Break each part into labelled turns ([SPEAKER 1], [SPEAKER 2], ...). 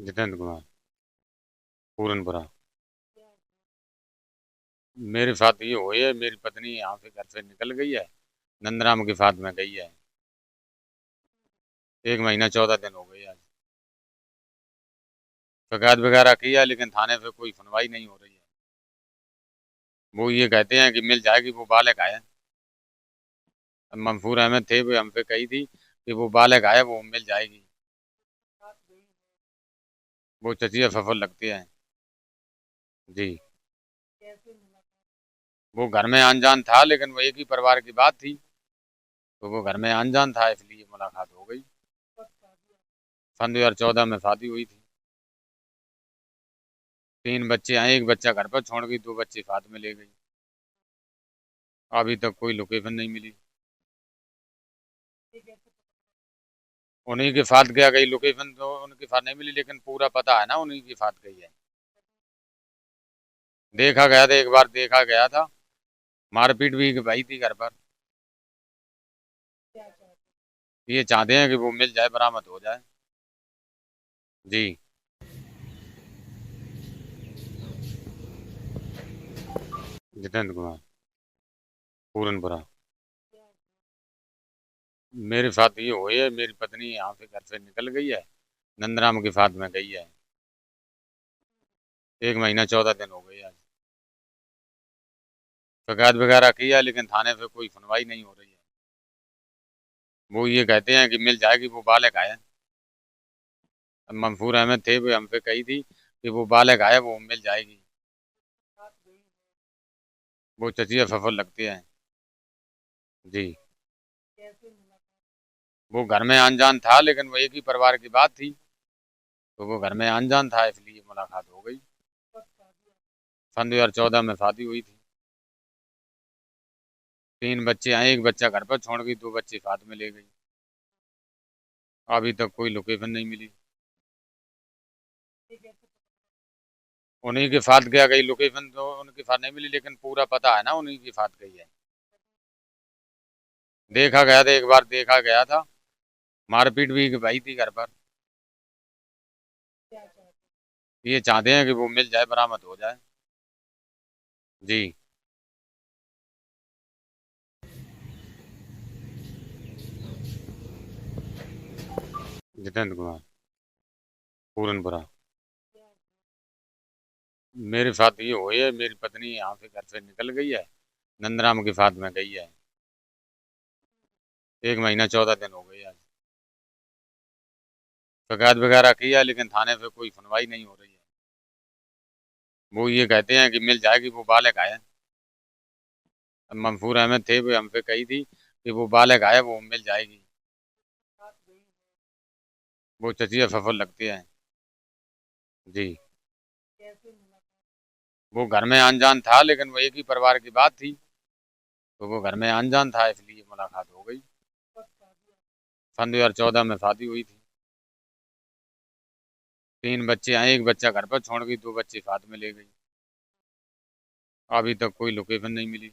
[SPEAKER 1] जितेंद्र कुमार। पूरनपुरा। मेरे साथ ये हुई है, मेरी पत्नी यहाँ से घर से निकल गई है, नंदराम के साथ में गई है। 1 महीना 14 दिन हो गई आज। शिकायत वगैरह की है लेकिन थाने से कोई सुनवाई नहीं हो रही है। वो ये कहते हैं कि मिल जाएगी, वो बालक आए। मंसूर अहमद थे, वो हमसे कही थी कि वो बालक आए, वो मिल जाएगी। वो चचिया सफल लगती है। जी। वो घर में अनजान था, लेकिन वो एक ही परिवार की बात थी, तो वो घर में अनजान था, इसलिए मुलाकात हो गई। सन 2014 में शादी हुई थी। 3 बच्चे हैं, एक बच्चा घर पर छोड़ गई, 2 बच्चे साथ में ले गई। अभी तक कोई लोकेशन नहीं मिली। उन्हीं के साथ गया, गई लोकेशन तो उनके साथ नहीं मिली, लेकिन पूरा पता है ना, उन्हीं के साथ गई है। देखा गया था, एक बार देखा गया था। मारपीट भी भाई थी घर पर। ये चाहते हैं कि वो मिल जाए, बरामद हो जाए। जी। जितेंद्र कुमार। पूरनपुरा। मेरे साथ ये हुई है, मेरी पत्नी यहाँ से घर से निकल गई है, नंदराम के साथ में गई है। 1 महीना 14 दिन हो गई आज। शिकायत वगैरह की है लेकिन थाने से कोई सुनवाई नहीं हो रही है। वो ये कहते हैं कि मिल जाएगी, वो बालक आए। मंसूर अहमद थे, वो हमसे कही थी कि वो बालक आए, वो मिल जाएगी। वो चचिया सफल लगती है। जी। वो घर में अनजान था, लेकिन वो एक ही परिवार की बात थी, तो वो घर में अनजान था, इसलिए मुलाकात हो गई। सन 2014 में शादी हुई थी। 3 बच्चे हैं, एक बच्चा घर पर छोड़ गई, 2 बच्चे साथ में ले गई। अभी तक कोई लोकेशन नहीं मिली। उन्हीं के साथ गया, गई लोकेशन तो उनके साथ नहीं मिली, लेकिन पूरा पता है ना, उन्हीं के साथ गई है। देखा गया था, एक बार देखा गया था। मारपीट भी भाई थी घर पर। ये चाहते हैं कि वो मिल जाए, बरामद हो जाए। जी। जितेंद्र कुमार। पूरनपुरा। मेरे साथ ये हुई है, मेरी पत्नी यहाँ से घर से निकल गई है, नंदराम के साथ में गई है। 1 महीना 14 दिन हो गई आज। शिकायत वगैरह की है लेकिन थाने से कोई सुनवाई नहीं हो रही है। वो ये कहते हैं कि मिल जाएगी, वो बालक आए। मंसूर अहमद थे, वो हमसे कही थी कि वो बालक आए, वो मिल जाएगी। वो चचिया सफल लगती है। जी। वो घर में अनजान था, लेकिन वो एक ही परिवार की बात थी, तो वो घर में अनजान था, इसलिए मुलाकात हो गई। सन 2014 में शादी हुई थी। 3 बच्चे हैं, एक बच्चा घर पर छोड़ गई, 2 बच्चे साथ में ले गई। अभी तक कोई लोकेशन नहीं मिली।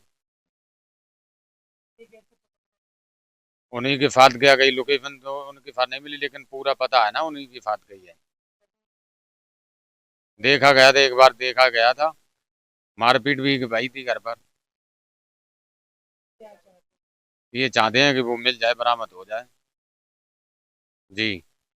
[SPEAKER 1] उन्हीं के साथ गया, गई लोकेशन तो उनके साथ नहीं मिली, लेकिन पूरा पता है ना, उन्हीं के साथ गई है। देखा गया था, एक बार देखा गया था। मारपीट भी भाई थी घर पर। ये चाहते हैं कि वो मिल जाए, बरामद हो जाए। जी।